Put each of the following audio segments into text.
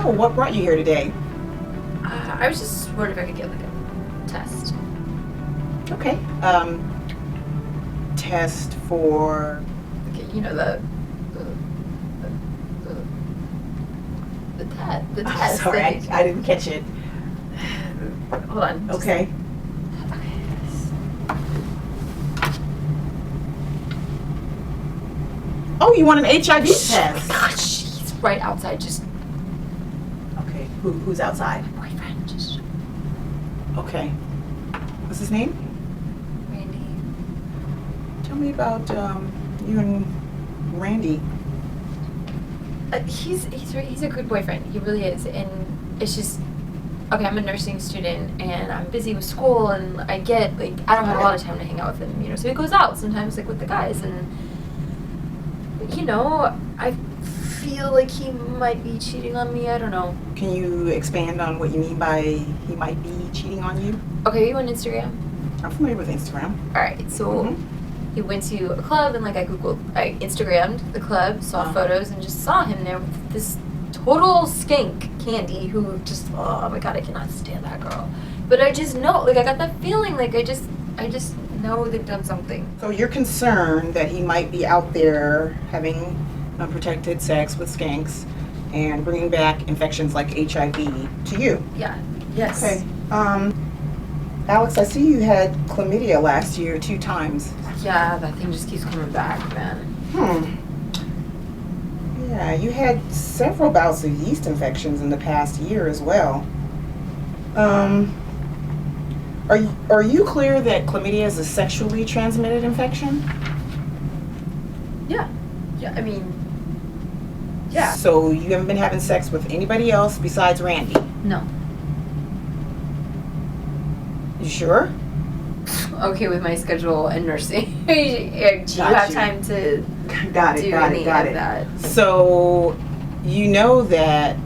So, what brought you here today? I was just wondering if I could get like a test. Okay. Test for... Okay, you know the test. Sorry, I didn't catch it. Hold on. Okay. Oh, you want an HIV test? Gosh, he's right outside. Just Okay. Who's outside? my boyfriend. Just Okay. What's his name? Randy. Tell me about you and Randy. He's a good boyfriend. He really is, and it's just okay. I'm a nursing student, and I'm busy with school, and I don't have a lot of time to hang out with him. You know, so he goes out sometimes, like with the guys, and you know, I feel like he might be cheating on me. I don't know. Can you expand on what you mean by he might be cheating on you? Okay, are you on Instagram? I'm familiar with Instagram. All right, so he went to a club, and like I Instagrammed the club, saw photos, and just saw him there with this total skink, Candy, who just, oh my god, I cannot stand that girl. But I just know, like I got that feeling, like I just know they've done something. So you're concerned that he might be out there having unprotected sex with skanks and bringing back infections like HIV to you. Yeah. Yes. Okay. Alex, I see you had chlamydia last year 2 times. Yeah, that thing just keeps coming back, man. Yeah, you had several bouts of yeast infections in the past year as well. Are you clear that chlamydia is a sexually transmitted infection? Yeah. Yeah, I mean, yeah. So you haven't been having sex with anybody else besides Randy? No. You sure? Okay, with my schedule and nursing. Do you have time to Got it, do got any it, got of it. that? So you know that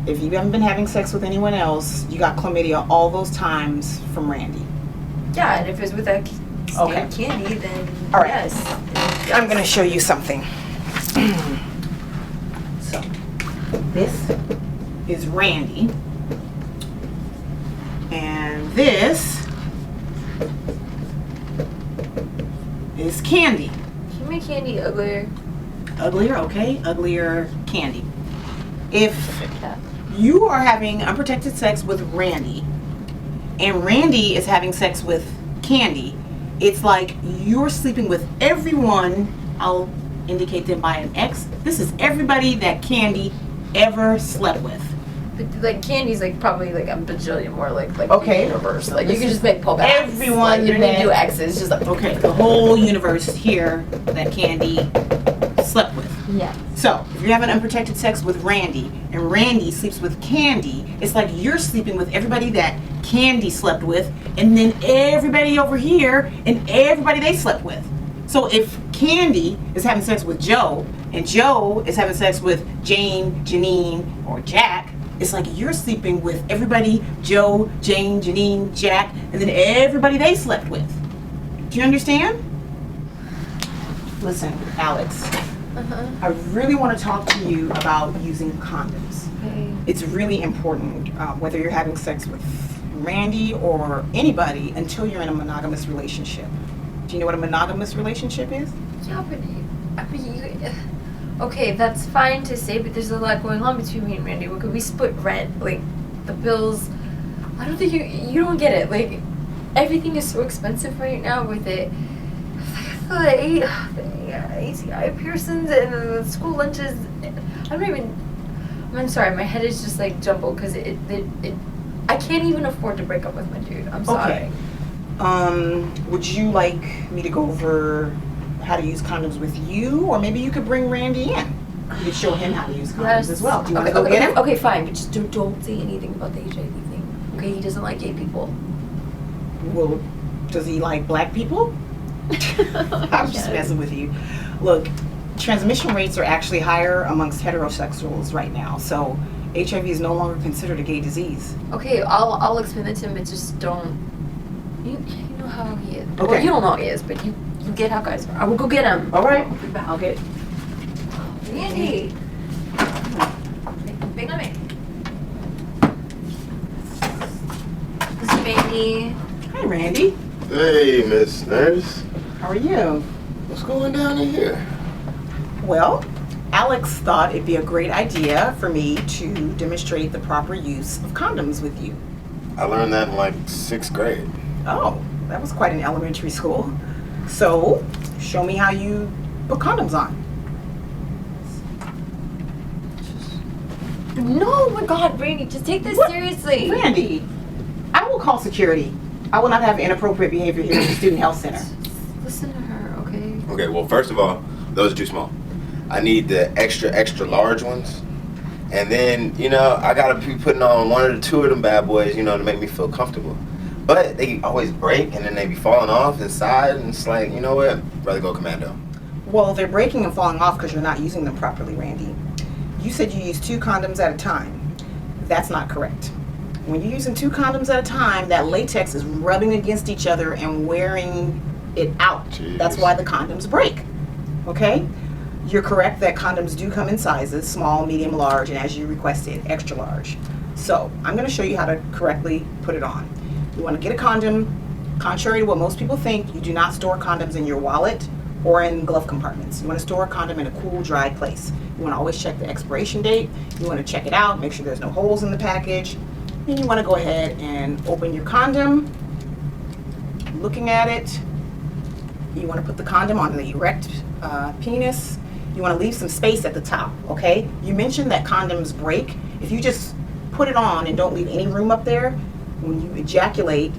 if you haven't been having sex with anyone else, you got chlamydia all those times from Randy. Yeah, and if it's with that Okay. Candy, then All right. yes. I'm going to show you something. So, this is Randy. And this is Candy. Can you make Candy uglier? Uglier, okay? Uglier Candy. If Yeah. you are having unprotected sex with Randy, and Randy is having sex with Candy, it's like you're sleeping with everyone. I'll indicate them by an X. This is everybody that Candy ever slept with. But like Candy's like probably like a bajillion more like Okay. the universe. Like you can just make pullbacks. Everyone Like, you don't need to do that- X's. Just like Okay, the whole universe here that Candy slept with. yeah. So, if you're having unprotected sex with Randy, and Randy sleeps with Candy, it's like you're sleeping with everybody that Candy slept with, and then everybody over here, and everybody they slept with. So, if Candy is having sex with Joe, and Joe is having sex with Jane, Janine, or Jack, it's like you're sleeping with everybody, Joe, Jane, Janine, Jack, and then everybody they slept with. Do you understand? Listen, Alex. I really want to talk to you about using condoms. Okay. It's really important, whether you're having sex with Randy or anybody, until you're in a monogamous relationship. Do you know what a monogamous relationship is? Yeah, but okay, that's fine to say, but there's a lot going on between me and Randy. Could we split rent, like the bills? I don't think you don't get it. Like everything is so expensive right now with it. The ACI Pearsons and the school lunches. I'm sorry, my head is just like jumbled because I can't even afford to break up with my dude. I'm sorry. Okay. Would you like me to go over how to use condoms with you, or maybe you could bring Randy in? You could show him how to use condoms as well. Do you want to go get him? Okay, fine, but just don't say anything about the HIV thing. Okay, he doesn't like gay people. Well, does he like black people? I'm just messing with you. Look, transmission rates are actually higher amongst heterosexuals right now, so HIV is no longer considered a gay disease. Okay, I'll explain it to him, but just don't. You know how he is. Okay. Well, you don't know how he is, but you get how guys are. I will go get him. All right. I'll be back. I'll get. Randy. Venga, Randy. Hi, Randy. Hey, Miss Nurse. How are you? What's going down in here? Well, Alex thought it'd be a great idea for me to demonstrate the proper use of condoms with you. I learned that in like 6th grade. Oh, that was quite an elementary school. So, show me how you put condoms on. No, my God, Randy, just take this seriously. Randy, I will call security. I will not have inappropriate behavior here at the Student Health Center. Listen to her, okay? Okay, well, first of all, those are too small. I need the extra large ones. And then, you know, I gotta be putting on 1 or 2 of them bad boys, you know, to make me feel comfortable. But they always break and then they be falling off inside, and it's like, you know what? I'd rather go commando. Well, they're breaking and falling off because you're not using them properly, Randy. You said you use 2 condoms at a time. That's not correct. When you're using 2 condoms at a time, that latex is rubbing against each other and wearing it out. Jeez. That's why the condoms break. Okay? You're correct that condoms do come in sizes, small, medium, large, and as you requested, extra large. So, I'm going to show you how to correctly put it on. You want to get a condom. Contrary to what most people think, you do not store condoms in your wallet or in glove compartments. You want to store a condom in a cool, dry place. You want to always check the expiration date. You want to check it out, make sure there's no holes in the package. Then you want to go ahead and open your condom. Looking at it, you want to put the condom on the erect penis. You want to leave some space at the top, okay? You mentioned that condoms break. If you just put it on and don't leave any room up there, when you ejaculate,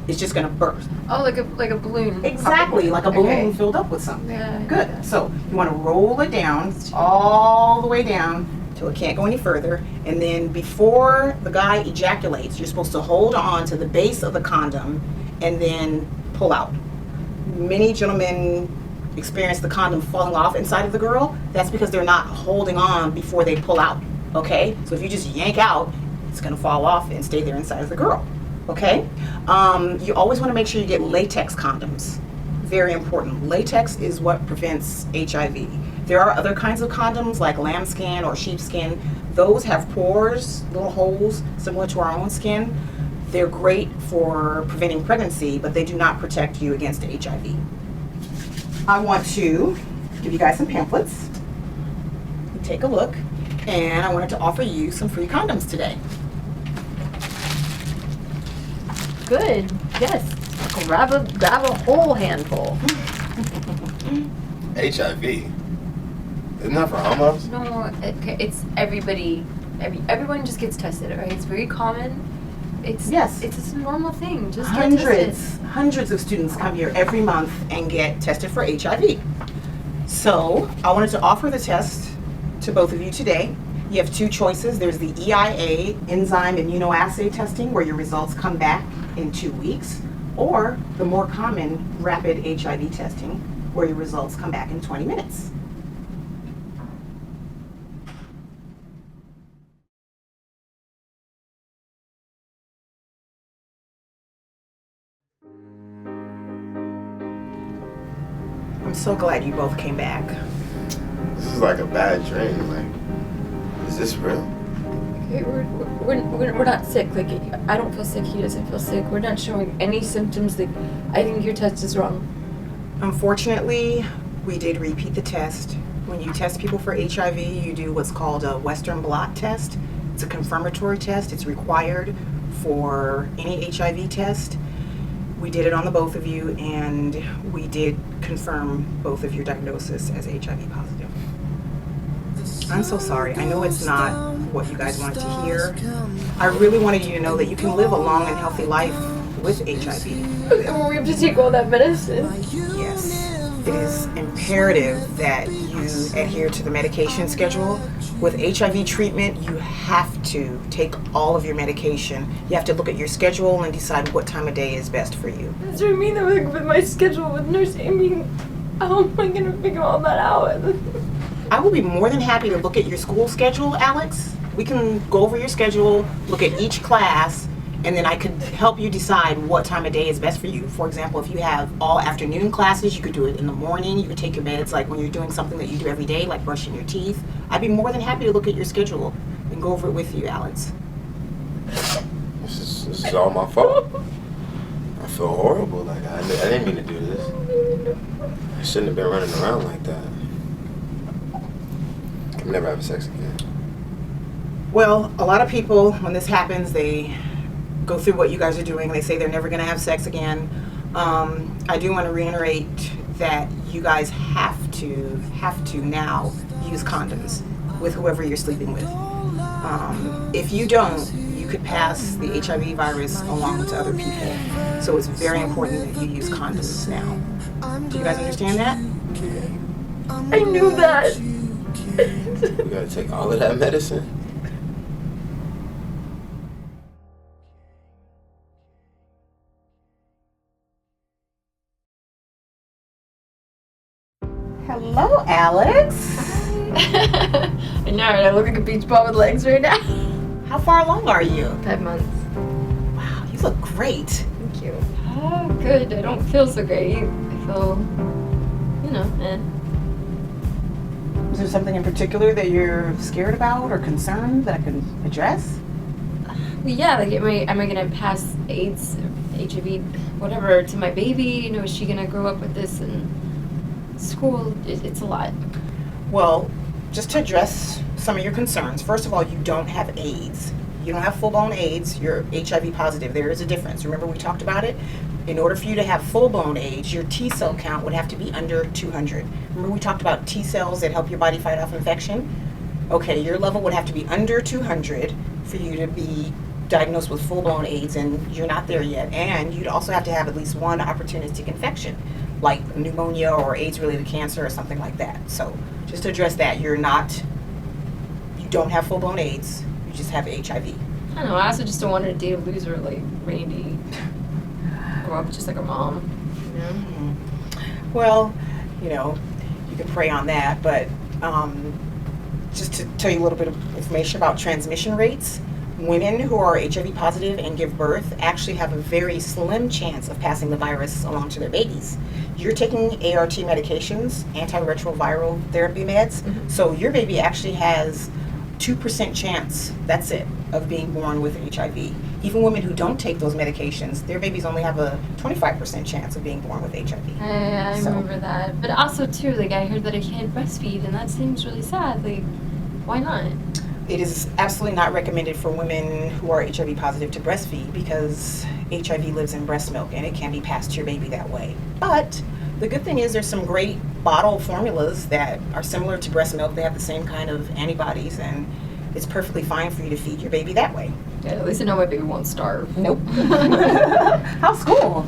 it's just gonna burst. Oh, like a balloon. Exactly, like a balloon filled up with something. Yeah. Good. So you want to roll it down all the way down till it can't go any further, and then before the guy ejaculates, you're supposed to hold on to the base of the condom and then pull out. Many gentlemen experience the condom falling off inside of the girl. That's because they're not holding on before they pull out. Okay? So if you just yank out, it's gonna fall off and stay there inside of the girl. Okay? You always want to make sure you get latex condoms. Very important. Latex is what prevents HIV. There are other kinds of condoms like lambskin or sheepskin. Those have pores, little holes similar to our own skin. They're great for preventing pregnancy, but they do not protect you against HIV. I want to give you guys some pamphlets. Take a look. And I wanted to offer you some free condoms today. Good. Yes. Grab a whole handful. HIV? Isn't that for homos? No, it's everybody. Everyone just gets tested, right? It's very common. It's a normal thing. Just get tested. Hundreds of students come here every month and get tested for HIV. So I wanted to offer the test to both of you today. You have 2 choices. There's the EIA, enzyme immunoassay testing, where your results come back in 2 weeks, or the more common rapid HIV testing, where your results come back in 20 minutes. I'm so glad you both came back. This is like a bad dream. Like, is this real? Okay, we're not sick. Like, I don't feel sick. He doesn't feel sick. We're not showing any symptoms. Like, I think your test is wrong. Unfortunately, we did repeat the test. When you test people for HIV, you do what's called a Western blot test. It's a confirmatory test. It's required for any HIV test. We did it on the both of you, and we did confirm both of your diagnosis as HIV positive. I'm so sorry. I know it's not what you guys wanted to hear. I really wanted you to know that you can live a long and healthy life with HIV. We have to take all that medicine. Yes. It is imperative that you adhere to the medication schedule. With HIV treatment, you have to take all of your medication. You have to look at your schedule and decide what time of day is best for you. That's what I mean, though, like, with my schedule with Nurse Amy. How am I going to figure all that out? I will be more than happy to look at your school schedule, Alex. We can go over your schedule, look at each class, and then I could help you decide what time of day is best for you. For example, if you have all afternoon classes, you could do it in the morning. You could take your meds like when you're doing something that you do every day, like brushing your teeth. I'd be more than happy to look at your schedule and go over it with you, Alex. This is This is all my fault. I feel horrible. Like I didn't mean to do this. I shouldn't have been running around like that. I'm never having sex again. Well, a lot of people, when this happens, they go through what you guys are doing. They say they're never going to have sex again. I do want to reiterate that you guys have to now use condoms with whoever you're sleeping with. If you don't, you could pass the HIV virus along to other people. So it's very important that you use condoms now. Do you guys understand that? I knew that. We gotta take all of that medicine. Hello, Alex. I know, I look like a beach ball with legs right now. How far along are you? 5 months. Wow, you look great. Thank you. Oh, good. I don't feel so great. I feel, Is there something in particular that you're scared about or concerned that I can address? Well, yeah, like, am I gonna pass AIDS, HIV, whatever, to my baby? Is she gonna grow up with this in school? It's a lot. Well, just to address some of your concerns, first of all, you don't have AIDS. You don't have full-blown AIDS. You're HIV positive. There is a difference. Remember we talked about it? In order for you to have full-blown AIDS, your T cell count would have to be under 200. Remember we talked about T cells that help your body fight off infection? Okay, your level would have to be under 200 for you to be diagnosed with full-blown AIDS, and you're not there yet. And you'd also have to have at least one opportunistic infection, like pneumonia or AIDS-related cancer or something like that. So just to address that, you don't have full-blown AIDS, you just have HIV. I don't know, I also just don't want her to date a loser like Randy. Grow up just like her mom. Well, you can pray on that, but just to tell you a little bit of information about transmission rates, women who are HIV positive and give birth actually have a very slim chance of passing the virus along to their babies. You're taking ART medications, antiretroviral therapy meds, so your baby actually has 2% chance, that's it, of being born with HIV. Even women who don't take those medications, their babies only have a 25% chance of being born with HIV. I remember that. But also, too, like, I heard that I can't breastfeed, and that seems really sad. Like, why not? It is absolutely not recommended for women who are HIV positive to breastfeed because HIV lives in breast milk and it can be passed to your baby that way. But the good thing is there's some great bottle formulas that are similar to breast milk. They have the same kind of antibodies, and it's perfectly fine for you to feed your baby that way. Yeah, at least I know my baby won't starve. Nope. How's school?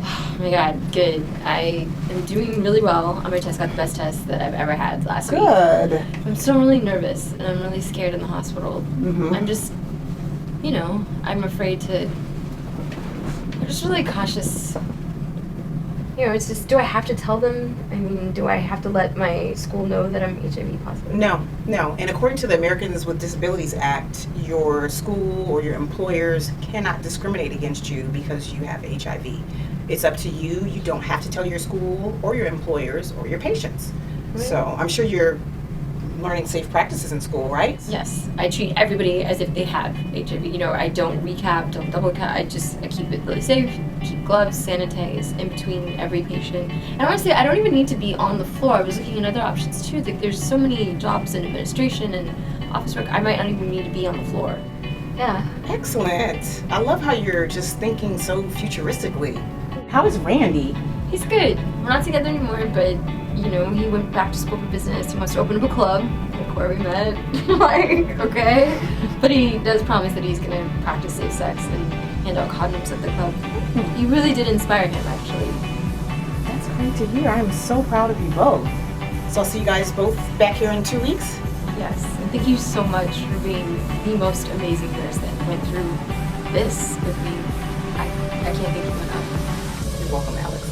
Oh my god, good. I am doing really well on my test. Got the best test that I've ever had last week. Good. I'm still really nervous and I'm really scared in the hospital. I'm just, I'm afraid to. I'm just really cautious. It's just, do I have to tell them? I mean, do I have to let my school know that I'm HIV positive? No. And according to the Americans with Disabilities Act, your school or your employers cannot discriminate against you because you have HIV. It's up to you. You don't have to tell your school or your employers or your patients. Right. So I'm sure you're learning safe practices in school, right? Yes. I treat everybody as if they have HIV. I don't recap, don't double cap. I keep it really safe, keep gloves, sanitize in between every patient. And honestly, I don't even need to be on the floor. I was looking at other options too. Like, there's so many jobs in administration and office work. I might not even need to be on the floor. Yeah. Excellent. I love how you're just thinking so futuristically. How is Randy? He's good. We're not together anymore, but he went back to school for business. He wants to open up a club, like where we met. Okay. But he does promise that he's going to practice safe sex and hand out condoms at the club. You really did inspire him, actually. That's great to hear. I am so proud of you both. So I'll see you guys both back here in 2 weeks? Yes. And thank you so much for being the most amazing nurse that went through this with me. I can't thank you enough. You're welcome, Alex.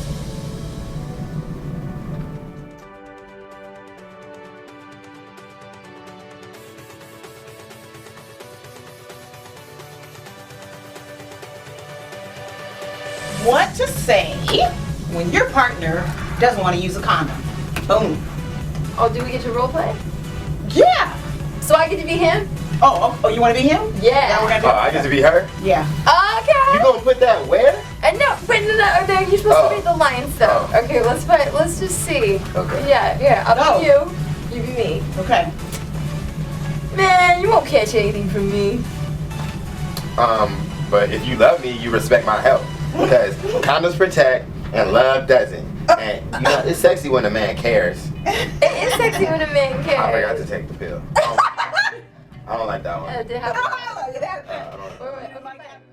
What to say when your partner doesn't want to use a condom? Boom. Oh, do we get to role play? Yeah. So I get to be him? Oh, you want to be him? Yeah. We're gonna do I get to be her? Yeah. Okay. Okay. You gonna put that where? No, but no, you're supposed to read the lines though. Oh. Okay, let's just see. Okay. Yeah, up Go. to you. You be me. Okay. Man, you won't catch anything from me. But if you love me, you respect my health. Because condoms protect and love doesn't. And you know, it's sexy when a man cares. It is sexy when a man cares. I forgot to take the pill. I don't like that one. Did it happen? Oh, look at that. I don't- Wait, wait,